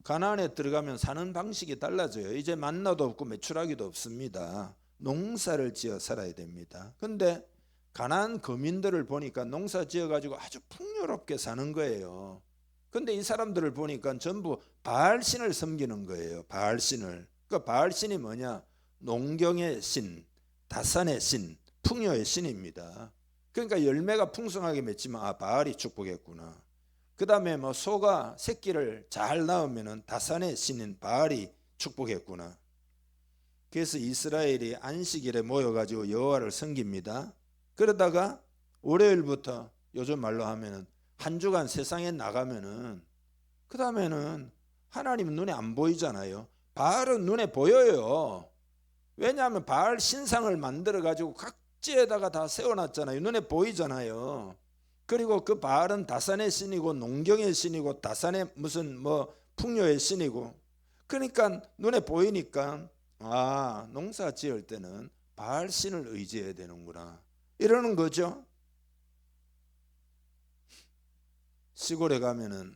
가나안에 들어가면 사는 방식이 달라져요. 이제 만나도 없고 메추라기도 없습니다. 농사를 지어 살아야 됩니다. 그런데 가나안 거민들을 보니까 농사 지어가지고 아주 풍요롭게 사는 거예요. 그런데 이 사람들을 보니까 전부 바알신을 섬기는 거예요. 바알신을. 그 바알신이 뭐냐? 농경의 신, 다산의 신, 풍요의 신입니다. 그러니까 열매가 풍성하게 맺지만 아 바알이 축복했구나. 그 다음에 뭐 소가 새끼를 잘 낳으면은 다산의 신인 바알이 축복했구나. 그래서 이스라엘이 안식일에 모여가지고 여호와를 섬깁니다. 그러다가 월요일부터 요즘 말로 하면은 한 주간 세상에 나가면은 그 다음에는 하나님은 눈에 안 보이잖아요. 바알은 눈에 보여요. 왜냐하면 바알 신상을 만들어 가지고 각지에다가 다 세워놨잖아요. 눈에 보이잖아요. 그리고 그 바알은 다산의 신이고 농경의 신이고 다산의 무슨 뭐 풍요의 신이고 그러니까 눈에 보이니까 아 농사 지을 때는 바알 신을 의지해야 되는구나 이러는 거죠. 시골에 가면은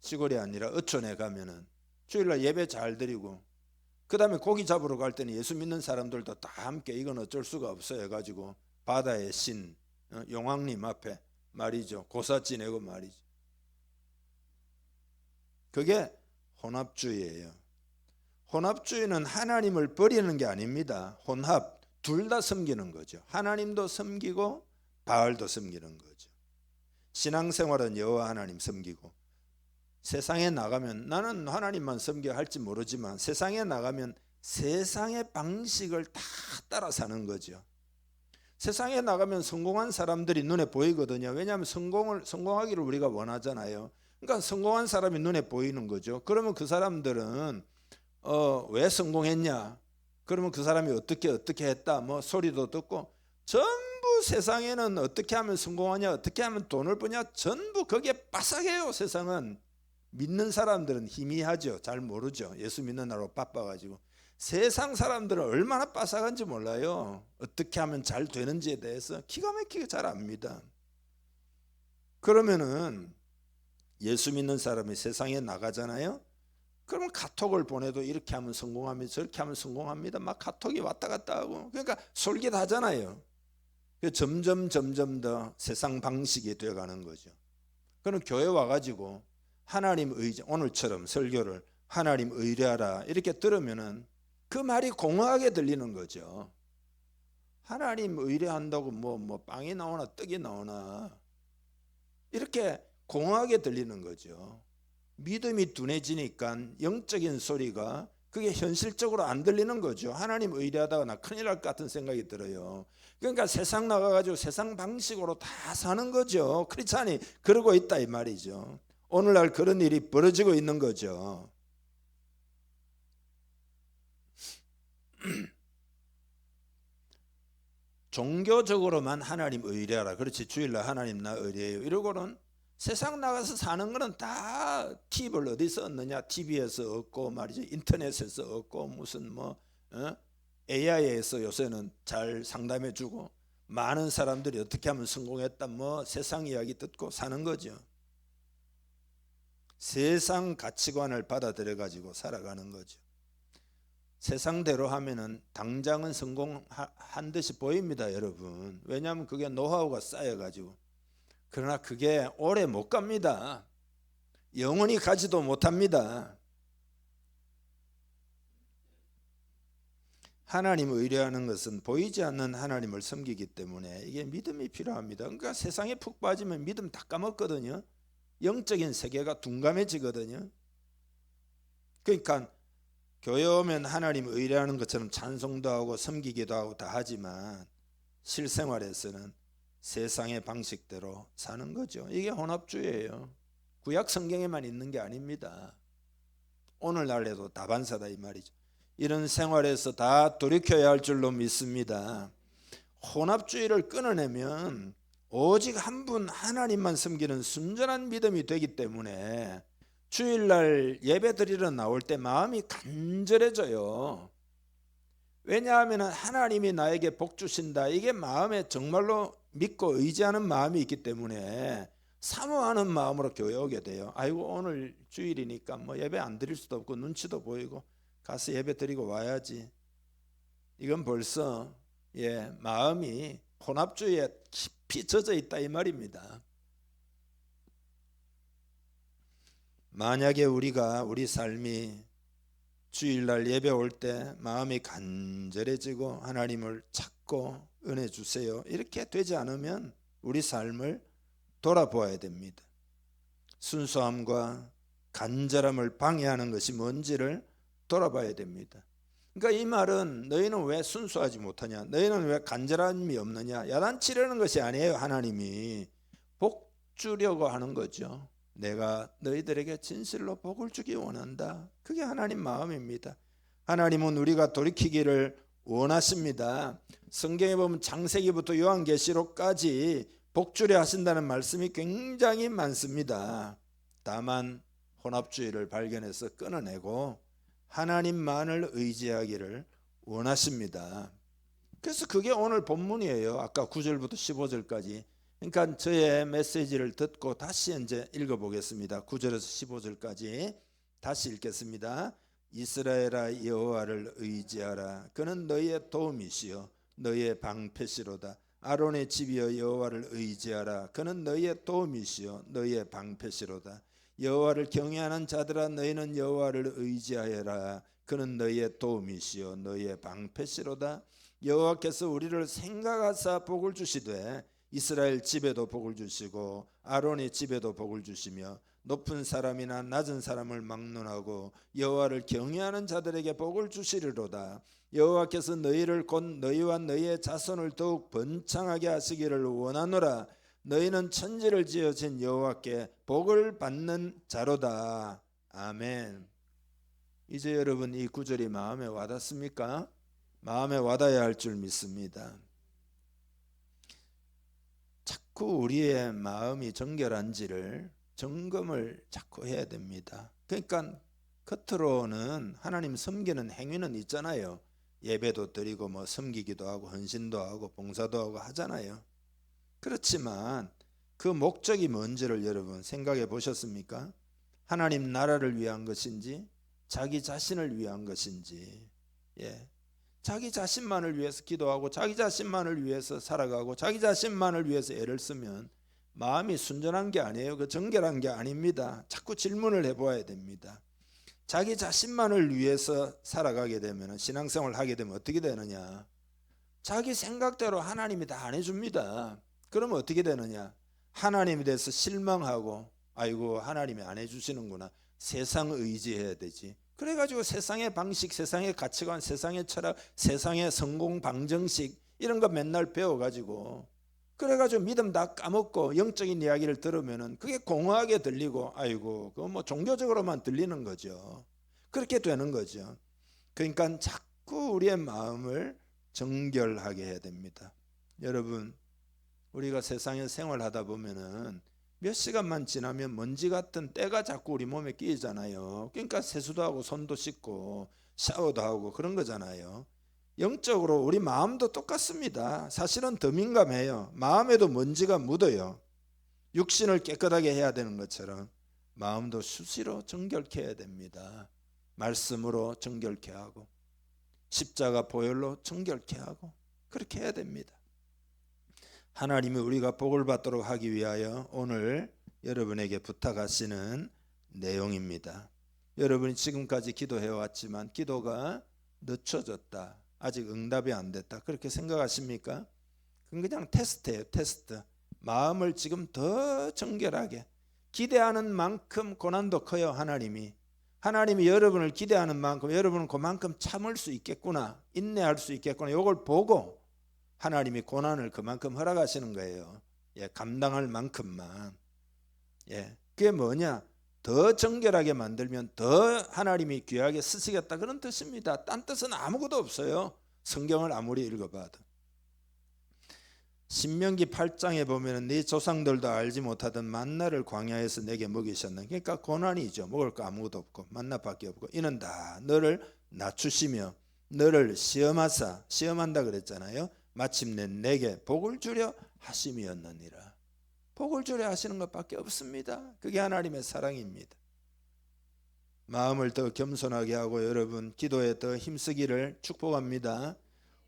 시골이 아니라 어촌에 가면은 주일날 예배 잘 드리고 그 다음에 고기 잡으러 갈 때는 예수 믿는 사람들도 다 함께 이건 어쩔 수가 없어 해가지고 바다의 신 용왕님 앞에 말이죠. 고사 지내고 말이죠. 그게 혼합주의예요. 혼합주의는 하나님을 버리는 게 아닙니다. 혼합 둘 다 섬기는 거죠. 하나님도 섬기고 바알도 섬기는 거죠. 신앙생활은 여호와 하나님 섬기고 세상에 나가면 나는 하나님만 섬겨야 할지 모르지만 세상에 나가면 세상의 방식을 다 따라 사는 거죠. 세상에 나가면 성공한 사람들이 눈에 보이거든요. 왜냐하면 성공하기를 우리가 원하잖아요. 그러니까 성공한 사람이 눈에 보이는 거죠. 그러면 그 사람들은 왜 성공했냐? 그러면 그 사람이 어떻게 했다? 뭐 소리도 듣고 전부 세상에는 어떻게 하면 성공하냐? 어떻게 하면 돈을 버냐? 전부 거기에 빠삭해요. 세상은. 믿는 사람들은 희미하죠. 잘 모르죠. 예수 믿는 나로 바빠가지고. 세상 사람들은 얼마나 빠삭한지 몰라요. 어떻게 하면 잘 되는지에 대해서 기가 막히게 잘 압니다. 그러면은 예수 믿는 사람이 세상에 나가잖아요. 그러면 카톡을 보내도 이렇게 하면 성공합니다. 저렇게 하면 성공합니다. 막 카톡이 왔다 갔다 하고 그러니까 솔깃하잖아요. 점점 더 세상 방식이 되어가는 거죠. 그럼 교회 와가지고 하나님 의지 오늘처럼 설교를 하나님 의뢰하라 이렇게 들으면은 그 말이 공허하게 들리는 거죠. 하나님 의뢰한다고 뭐 빵이 나오나 떡이 나오나 이렇게 공허하게 들리는 거죠. 믿음이 둔해지니까 영적인 소리가 그게 현실적으로 안 들리는 거죠. 하나님 의뢰하다가 나 큰일 날 것 같은 생각이 들어요. 그러니까 세상 나가가지고 세상 방식으로 다 사는 거죠. 크리스찬이 그러고 있다 이 말이죠. 오늘날 그런 일이 벌어지고 있는 거죠. 종교적으로만 하나님 의뢰하라. 그렇지 주일날 하나님 나 의뢰해요. 이러고는 세상 나가서 사는 거는 다 팁을 어디서 얻느냐? TV에서 얻고 말이죠. 인터넷에서 얻고 무슨 AI에서 요새는 잘 상담해 주고 많은 사람들이 어떻게 하면 성공했다 뭐 세상 이야기 듣고 사는 거죠. 세상 가치관을 받아들여 가지고 살아가는 거죠. 세상대로 하면은 당장은 성공한 듯이 보입니다, 여러분. 왜냐하면 그게 노하우가 쌓여가지고. 그러나 그게 오래 못 갑니다. 영원히 가지도 못합니다. 하나님을 의뢰하는 것은 보이지 않는 하나님을 섬기기 때문에 이게 믿음이 필요합니다. 그러니까 세상에 푹 빠지면 믿음 다 까먹거든요. 영적인 세계가 둔감해지거든요. 그러니까 교회 오면 하나님을 의뢰하는 것처럼 찬송도 하고 섬기기도 하고 다 하지만 실생활에서는 세상의 방식대로 사는 거죠. 이게 혼합주의예요. 구약 성경에만 있는 게 아닙니다. 오늘날에도 다반사다 이 말이죠. 이런 생활에서 다 돌이켜야 할 줄로 믿습니다. 혼합주의를 끊어내면 오직 한 분 하나님만 섬기는 순전한 믿음이 되기 때문에 주일날 예배 드리러 나올 때 마음이 간절해져요. 왜냐하면 하나님이 나에게 복 주신다, 이게 마음에 정말로 믿고 의지하는 마음이 있기 때문에 사모하는 마음으로 교회 오게 돼요. 아이고 오늘 주일이니까 뭐 예배 안 드릴 수도 없고 눈치도 보이고 가서 예배 드리고 와야지. 이건 벌써 마음이 혼합주의에 깊이 젖어 있다 이 말입니다. 만약에 우리 삶이 주일날 예배 올 때 마음이 간절해지고 하나님을 찾고 은혜 주세요 이렇게 되지 않으면 우리 삶을 돌아보아야 됩니다. 순수함과 간절함을 방해하는 것이 뭔지를 돌아봐야 됩니다. 그러니까 이 말은 너희는 왜 순수하지 못하냐, 너희는 왜 간절함이 없느냐, 야단치려는 것이 아니에요. 하나님이 복 주려고 하는 거죠. 내가 너희들에게 진실로 복을 주기 원한다. 그게 하나님 마음입니다. 하나님은 우리가 돌이키기를 원하십니다. 성경에 보면 창세기부터 요한계시록까지 복 주려 하신다는 말씀이 굉장히 많습니다. 다만 혼합주의를 발견해서 끊어내고 하나님만을 의지하기를 원하십니다. 그래서 그게 오늘 본문이에요. 아까 9절부터 15절까지. 그러니까 저의 메시지를 듣고 다시 이제 읽어보겠습니다. 9절에서 15절까지 다시 읽겠습니다. 이스라엘아 여호와를 의지하라. 그는 너희의 도움이시요 너희의 방패시로다. 아론의 집이여 여호와를 의지하라. 그는 너희의 도움이시요 너희의 방패시로다. 여호와를 경외하는 자들아 너희는 여호와를 의지하여라. 그는 너희의 도움이시요 너희의 방패시로다. 여호와께서 우리를 생각하사 복을 주시되 이스라엘 집에도 복을 주시고 아론의 집에도 복을 주시며 높은 사람이나 낮은 사람을 막론하고 여호와를 경외하는 자들에게 복을 주시리로다. 여호와께서 너희를 곧 너희와 너희의 자손을 더욱 번창하게 하시기를 원하노라. 너희는 천지를 지으신 여호와께 복을 받는 자로다. 아멘. 이제 여러분 이 구절이 마음에 와닿습니까? 마음에 와닿아야 할 줄 믿습니다. 자꾸 우리의 마음이 정결한지를 점검을 자꾸 해야 됩니다. 그러니까 겉으로는 하나님 섬기는 행위는 있잖아요. 예배도 드리고 뭐 섬기기도 하고 헌신도 하고 봉사도 하고 하잖아요. 그렇지만 그 목적이 뭔지를 여러분 생각해 보셨습니까? 하나님 나라를 위한 것인지 자기 자신을 위한 것인지. 자기 자신만을 위해서 기도하고 자기 자신만을 위해서 살아가고 자기 자신만을 위해서 애를 쓰면 마음이 순전한 게 아니에요. 그 정결한 게 아닙니다. 자꾸 질문을 해보아야 됩니다. 자기 자신만을 위해서 살아가게 되면 신앙생활을 하게 되면 어떻게 되느냐? 자기 생각대로 하나님이 다 안 해줍니다. 그러면 어떻게 되느냐? 하나님에 대해서 실망하고 아이고 하나님이 안 해주시는구나. 세상 의지해야 되지. 그래가지고 세상의 방식, 세상의 가치관, 세상의 철학, 세상의 성공 방정식 이런 거 맨날 배워가지고 그래가지고 믿음 다 까먹고 영적인 이야기를 들으면은 그게 공허하게 들리고 아이고 그거 뭐 종교적으로만 들리는 거죠. 그렇게 되는 거죠. 그러니까 자꾸 우리의 마음을 정결하게 해야 됩니다. 여러분 우리가 세상에 생활하다 보면은 몇 시간만 지나면 먼지 같은 때가 자꾸 우리 몸에 끼잖아요. 그러니까 세수도 하고 손도 씻고 샤워도 하고 그런 거잖아요. 영적으로 우리 마음도 똑같습니다. 사실은 더 민감해요. 마음에도 먼지가 묻어요. 육신을 깨끗하게 해야 되는 것처럼 마음도 수시로 정결케 해야 됩니다. 말씀으로 정결케 하고 십자가 보혈로 정결케 하고 그렇게 해야 됩니다. 하나님이 우리가 복을 받도록 하기 위하여 오늘 여러분에게 부탁하시는 내용입니다. 여러분이 지금까지 기도해 왔지만 기도가 늦춰졌다, 아직 응답이 안 됐다, 그렇게 생각하십니까? 그건 그냥 테스트예요. 테스트. 마음을 지금 더 정결하게, 기대하는 만큼 고난도 커요. 하나님이 여러분을 기대하는 만큼 여러분은 그만큼 참을 수 있겠구나, 인내할 수 있겠구나, 이걸 보고 하나님이 고난을 그만큼 허락하시는 거예요. 감당할 만큼만. 그게 뭐냐? 더 정결하게 만들면 더 하나님이 귀하게 쓰시겠다, 그런 뜻입니다. 딴 뜻은 아무것도 없어요. 성경을 아무리 읽어봐도. 신명기 8장에 보면 네 조상들도 알지 못하던 만나를 광야에서 내게 먹이셨는, 그러니까 고난이죠. 먹을 거 아무것도 없고 만나밖에 없고, 이는 다 너를 낮추시며 너를 시험하사, 시험한다 그랬잖아요. 마침내 내게 복을 주려 하심이었느니라. 복을 주려 하시는 것밖에 없습니다. 그게 하나님의 사랑입니다. 마음을 더 겸손하게 하고 여러분 기도에 더 힘쓰기를 축복합니다.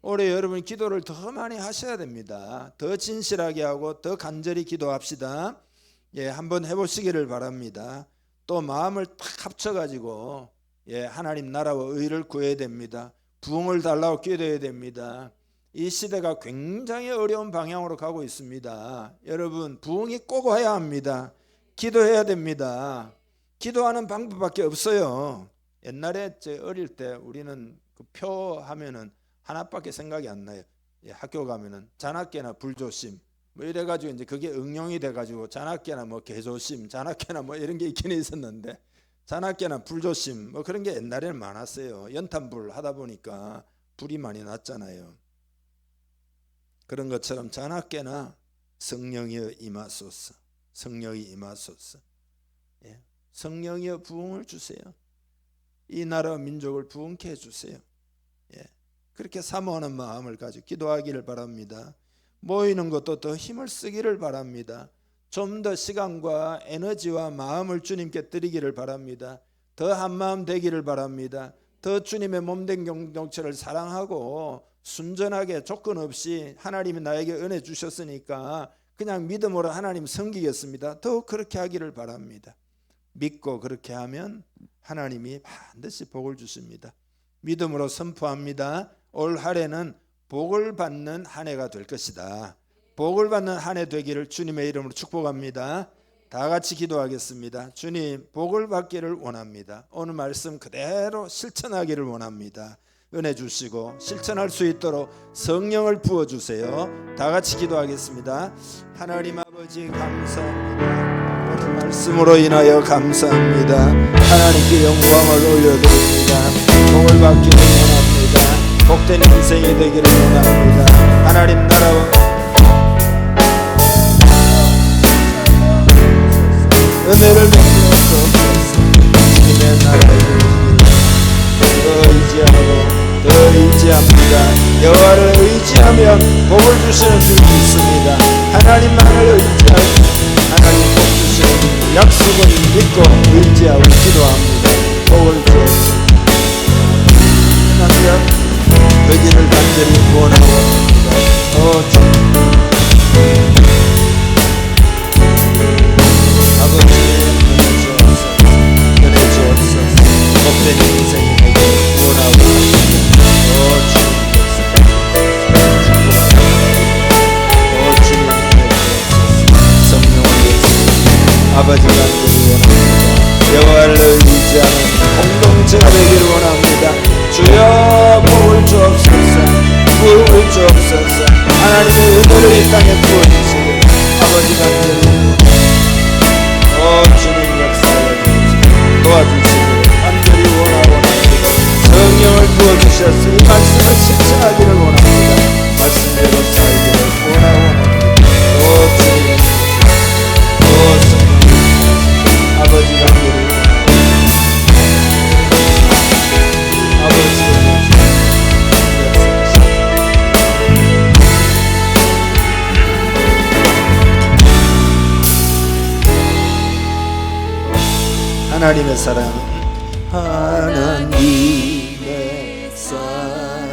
올해 여러분 기도를 더 많이 하셔야 됩니다. 더 진실하게 하고 더 간절히 기도합시다. 한번 해보시기를 바랍니다. 또 마음을 딱 합쳐가지고 하나님 나라와 의를 구해야 됩니다. 부흥을 달라고 기도해야 됩니다. 이 시대가 굉장히 어려운 방향으로 가고 있습니다. 여러분 부흥이 꼭 와야 합니다. 기도해야 됩니다. 기도하는 방법밖에 없어요. 옛날에 제 어릴 때 우리는 그 표 하면은 하나밖에 생각이 안 나요. 학교 가면은 잔학계나 불조심 뭐 이래가지고 이제 그게 응용이 돼가지고 잔학계나 뭐 개조심, 잔학계나 뭐 이런 게 있긴 있었는데, 잔학계나 불조심 뭐 그런 게 옛날에는 많았어요. 연탄불 하다 보니까 불이 많이 났잖아요. 그런 것처럼 잔학계나 성령이여 임하소서, 성령이 임하소서. 성령이여 부흥을 주세요. 이 나라 민족을 부흥케 해주세요. 그렇게 사모하는 마음을 가지고 기도하기를 바랍니다. 모이는 것도 더 힘을 쓰기를 바랍니다. 좀 더 시간과 에너지와 마음을 주님께 드리기를 바랍니다. 더 한마음 되기를 바랍니다. 더 주님의 몸된 공동체를 사랑하고 순전하게 조건 없이 하나님이 나에게 은혜 주셨으니까 그냥 믿음으로 하나님 섬기겠습니다. 더욱 그렇게 하기를 바랍니다. 믿고 그렇게 하면 하나님이 반드시 복을 주십니다. 믿음으로 선포합니다. 올 한해는 복을 받는 한 해가 될 것이다. 복을 받는 한 해 되기를 주님의 이름으로 축복합니다. 다 같이 기도하겠습니다. 주님, 복을 받기를 원합니다. 오늘 말씀 그대로 실천하기를 원합니다. 은혜 주시고 실천할 수 있도록 성령을 부어주세요. 다 같이 기도하겠습니다. 하나님 아버지 감사합니다. 오늘 말씀으로 인하여 감사합니다. 하나님께 영광을 올려드립니다. 복을 받기를 원합니다. 복된 인생이 되기를 원합니다. 하나님 나라와 은혜를 베풀어주옵소서. 주님의 나라를 더 의지하고 더 의지합니다. 여호와를 의지하면 복을 주시는 줄 믿습니다. 하나님만을 의지하고 하나님 복 주시는 약속을 믿고 의지하고 기도합니다. 복을 주옵소서. 하나님 되기를 간절히 원하고 합니다. 주님 아버지 은혜 주옵소서. 복된 인생이 되기를 원하고 합니다. 주님 성령을 예수 아버지가 되기를 원합니다. 여호와를 의지하는 공동체가 되기를 원합니다. 주여 복을 주옵소서. 부흥을 주옵소서. 하나님의 은혜를 이 땅에 부어주시고 아버지 간절히 주님 역사에 도와주시기를 간절히 원하고 합니다. 성령을 부어주셔서 이 말씀을 실천하기를 원합니다. 말씀대로 살기를 원하고 합니다. 주님 성령 아버지 간절히 하나님의 사랑, 하나님의 사랑.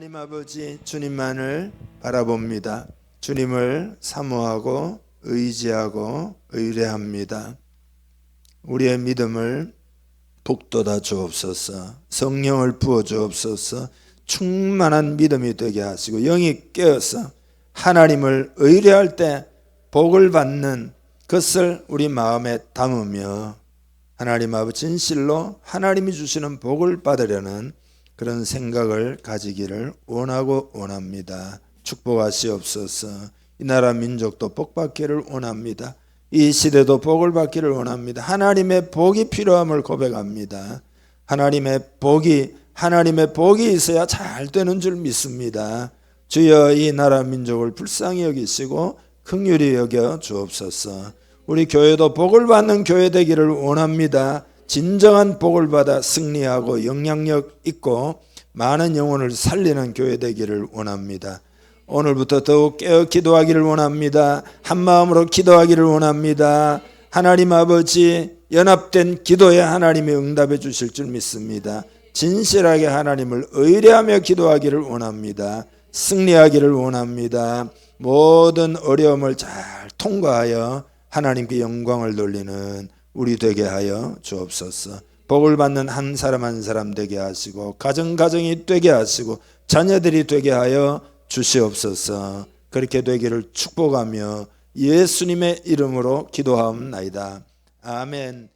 하나님 아버지, 주님만을 바라봅니다. 주님을 사모하고 의지하고 의뢰합니다. 우리의 믿음을 북돋아 주옵소서. 성령을 부어 주옵소서. 충만한 믿음이 되게 하시고 영이 깨어서 하나님을 의뢰할 때 복을 받는 것을 우리 마음에 담으며 하나님 아버지 진실로 하나님이 주시는 복을 받으려는 그런 생각을 가지기를 원하고 원합니다. 축복하시옵소서. 이 나라 민족도 복 받기를 원합니다. 이 시대도 복을 받기를 원합니다. 하나님의 복이 필요함을 고백합니다. 하나님의 복이 있어야 잘 되는 줄 믿습니다. 주여 이 나라 민족을 불쌍히 여기시고 긍휼히 여겨 주옵소서. 우리 교회도 복을 받는 교회 되기를 원합니다. 진정한 복을 받아 승리하고 영향력 있고 많은 영혼을 살리는 교회 되기를 원합니다. 오늘부터 더욱 깨어 기도하기를 원합니다. 한마음으로 기도하기를 원합니다. 하나님 아버지, 연합된 기도에 하나님이 응답해 주실 줄 믿습니다. 진실하게 하나님을 의뢰하며 기도하기를 원합니다. 승리하기를 원합니다. 모든 어려움을 잘 통과하여 하나님께 영광을 돌리는 우리 되게 하여 주옵소서. 복을 받는 한 사람 한 사람 되게 하시고 가정이 되게 하시고 자녀들이 되게 하여 주시옵소서. 그렇게 되기를 축복하며 예수님의 이름으로 기도하옵나이다. 아멘.